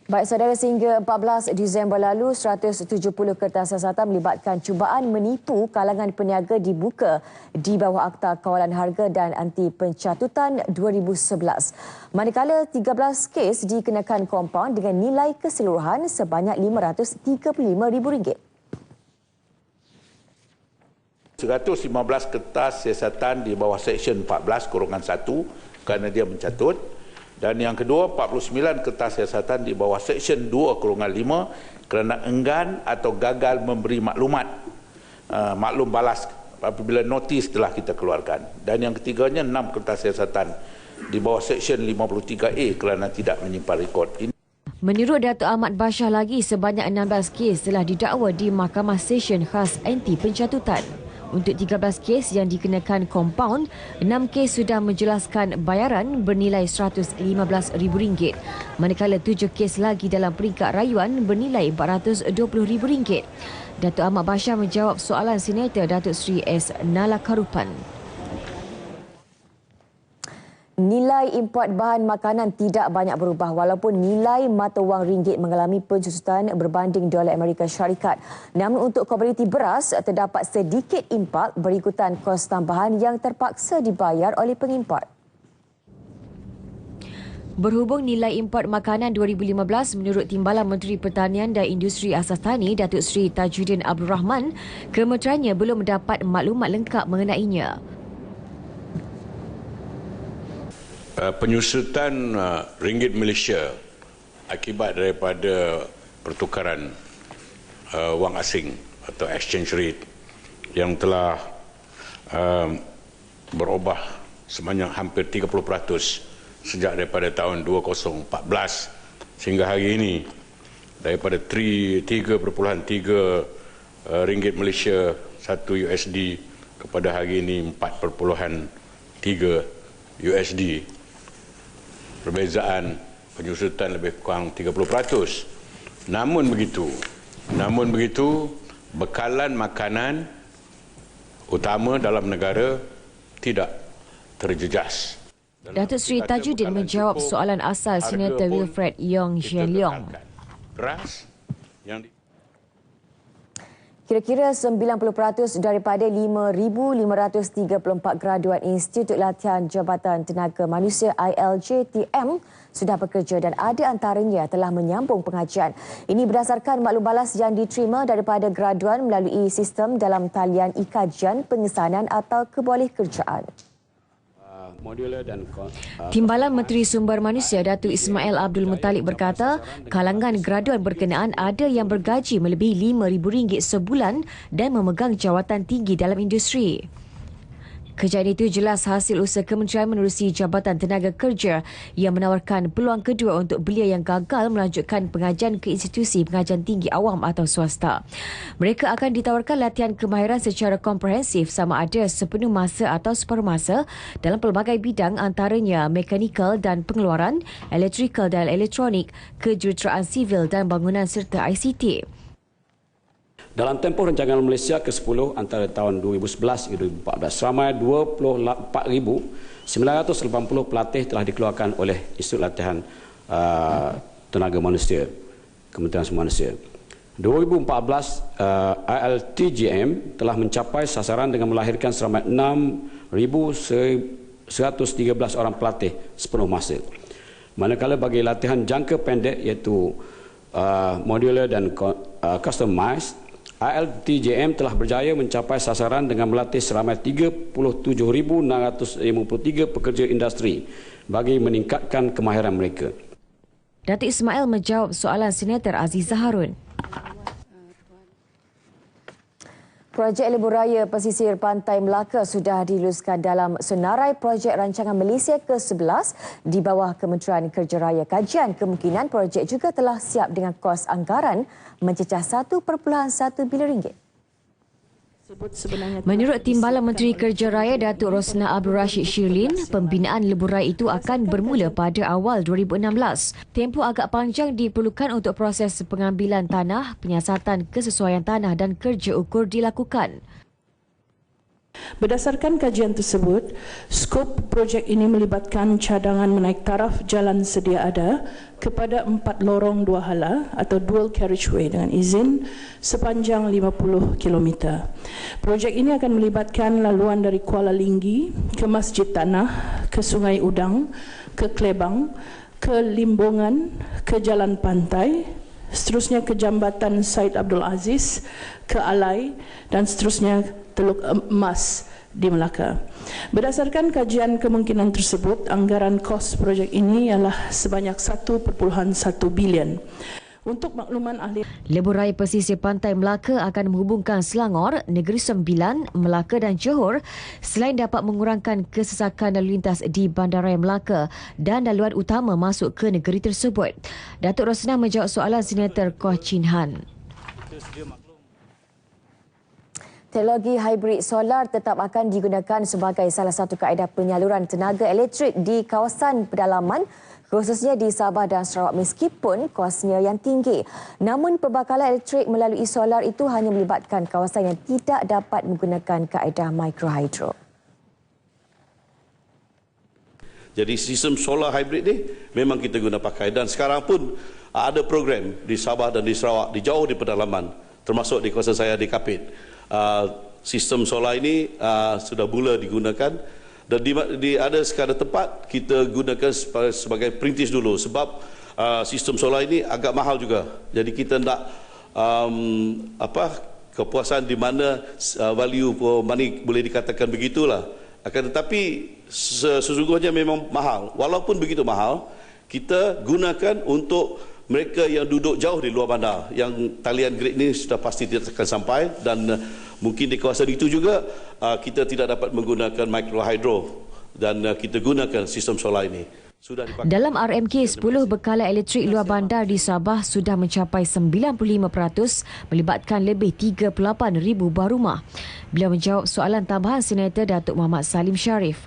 Baik saudara, sehingga 14 Disember lalu, 170 kertas siasatan melibatkan cubaan menipu kalangan peniaga dibuka di bawah Akta Kawalan Harga dan Anti Pencatutan 2011. Manakala 13 kes dikenakan kompaun dengan nilai keseluruhan sebanyak RM535,000. 115 kertas siasatan di bawah Seksyen 14-1 kerana dia mencatut. Dan yang kedua, 49 kertas siasatan di bawah Seksyen 2-5 kerana enggan atau gagal memberi maklumat, maklum balas apabila notis telah kita keluarkan. Dan yang ketiganya, 6 kertas siasatan di bawah Seksyen 53A kerana tidak menyimpan rekod. Menurut Datuk Ahmad Bashar lagi, sebanyak 16 kes telah didakwa di Mahkamah Session Khas Anti Pencatutan. Untuk 13 kes yang dikenakan kompaun, 6 kes sudah menjelaskan bayaran bernilai RM115,000, manakala 7 kes lagi dalam peringkat rayuan bernilai RM420,000. Datuk Ahmad Bashar menjawab soalan Senator Datuk Seri S. Nalakarupan. Nilai import bahan makanan tidak banyak berubah walaupun nilai mata wang ringgit mengalami pensusutan berbanding dolar Amerika Syarikat. Namun untuk komoditi beras, terdapat sedikit impak berikutan kos tambahan yang terpaksa dibayar oleh pengimport. Berhubung nilai import makanan 2015 menurut Timbalan Menteri Pertanian dan Industri Asas Tani Datuk Seri Tajuddin Abdul Rahman, kementeriannya belum mendapat maklumat lengkap mengenainya. Penyusutan ringgit Malaysia akibat daripada pertukaran wang asing atau exchange rate yang telah berubah sebanyak hampir 30% sejak daripada tahun 2014 sehingga hari ini, daripada 3.3 ringgit Malaysia 1 USD kepada hari ini 4.3 USD. Perbezaan penyusutan lebih kurang 30%. Namun begitu, bekalan makanan utama dalam negara tidak terjejas. Datuk Seri Tajuddin menjawab soalan asal Senator Wilfred Yong Hsien Loong. Beras yang Kira-kira 90% daripada 5,534 graduan Institut Latihan Jabatan Tenaga Manusia ILJTM sudah bekerja dan ada antaranya telah menyambung pengajian. Ini berdasarkan maklum balas yang diterima daripada graduan melalui sistem dalam talian e-kajian pengesanan atau kebolehkerjaan. Timbalan Menteri Sumber Manusia Datuk Ismail Abdul Muttalib berkata, kalangan graduan berkenaan ada yang bergaji melebihi RM5,000 sebulan dan memegang jawatan tinggi dalam industri. Kejadian itu jelas hasil usaha kementerian menerusi Jabatan Tenaga Kerja yang menawarkan peluang kedua untuk belia yang gagal melanjutkan pengajian ke institusi pengajian tinggi awam atau swasta. Mereka akan ditawarkan latihan kemahiran secara komprehensif sama ada sepenuh masa atau separuh masa dalam pelbagai bidang antaranya mekanikal dan pengeluaran, elektrikal dan elektronik, kejuruteraan sivil dan bangunan serta ICT. Dalam tempoh rancangan Malaysia ke-10 antara tahun 2011 hingga 2014, ramai 24,980 pelatih telah dikeluarkan oleh Institut Latihan Tenaga Manusia, Kementerian Sumber Manusia. 2014, ILTJM telah mencapai sasaran dengan melahirkan seramai 6,113 orang pelatih sepenuh masa. Manakala bagi latihan jangka pendek iaitu modular dan customized, ILTJM telah berjaya mencapai sasaran dengan melatih seramai 37,653 pekerja industri bagi meningkatkan kemahiran mereka. Datuk Ismail menjawab soalan Senator Azizah Harun. Projek Lebuh Raya Pesisir Pantai Melaka sudah diluluskan dalam Senarai Projek Rancangan Malaysia ke-11 di bawah Kementerian Kerja Raya. Kajian kemungkinan projek juga telah siap dengan kos anggaran mencecah RM1.1 bilion. Menurut Timbalan Menteri Kerja Raya Datuk Rosnah Abdul Rashid Shirlin, pembinaan lebuh raya itu akan bermula pada awal 2016. Tempoh agak panjang diperlukan untuk proses pengambilan tanah, penyiasatan kesesuaian tanah dan kerja ukur dilakukan. Berdasarkan kajian tersebut, skop projek ini melibatkan cadangan menaik taraf jalan sedia ada kepada 4 lorong 2 hala atau dual carriageway dengan izin sepanjang 50 km. Projek ini akan melibatkan laluan dari Kuala Linggi ke Masjid Tanah, ke Sungai Udang, ke Klebang, ke Limbongan, ke Jalan Pantai, seterusnya ke Jambatan Said Abdul Aziz, ke Alai dan seterusnya Teluk Emas di Melaka. Berdasarkan kajian kemungkinan tersebut, anggaran kos projek ini ialah sebanyak 1.1 bilion. Untuk makluman ahli, Lebuh Raya Pesisir Pantai Melaka akan menghubungkan Selangor, Negeri Sembilan, Melaka dan Johor selain dapat mengurangkan kesesakan lalu lintas di Bandaraya Melaka dan laluan utama masuk ke negeri tersebut. Datuk Rosnah menjawab soalan Senator Koh Chin Han. Teknologi hybrid solar tetap akan digunakan sebagai salah satu kaedah penyaluran tenaga elektrik di kawasan pedalaman, khususnya di Sabah dan Sarawak meskipun kosnya yang tinggi. Namun pembakalan elektrik melalui solar itu hanya melibatkan kawasan yang tidak dapat menggunakan kaedah mikrohidro. Jadi sistem solar hybrid ni memang kita guna pakai dan sekarang pun ada program di Sabah dan di Sarawak, di jauh di pedalaman, termasuk di kawasan saya di Kapit. Sistem solar ini sudah mula digunakan dan di ada sekadar tempat kita gunakan sebagai perintis dulu sebab sistem solar ini agak mahal juga. Jadi kita nak kepuasan di mana value for money boleh dikatakan begitulah. Akan tetapi sesungguhnya memang mahal. Walaupun begitu mahal, kita gunakan untuk mereka yang duduk jauh di luar bandar, yang talian grid ini sudah pasti tidak akan sampai dan mungkin di kawasan itu juga kita tidak dapat menggunakan microhydro dan kita gunakan sistem solar ini. Dalam RMK, 10 bekalan elektrik luar bandar di Sabah sudah mencapai 95% melibatkan lebih 38,000 buah rumah. Beliau menjawab soalan tambahan Senator Datuk Muhammad Salim Sharif.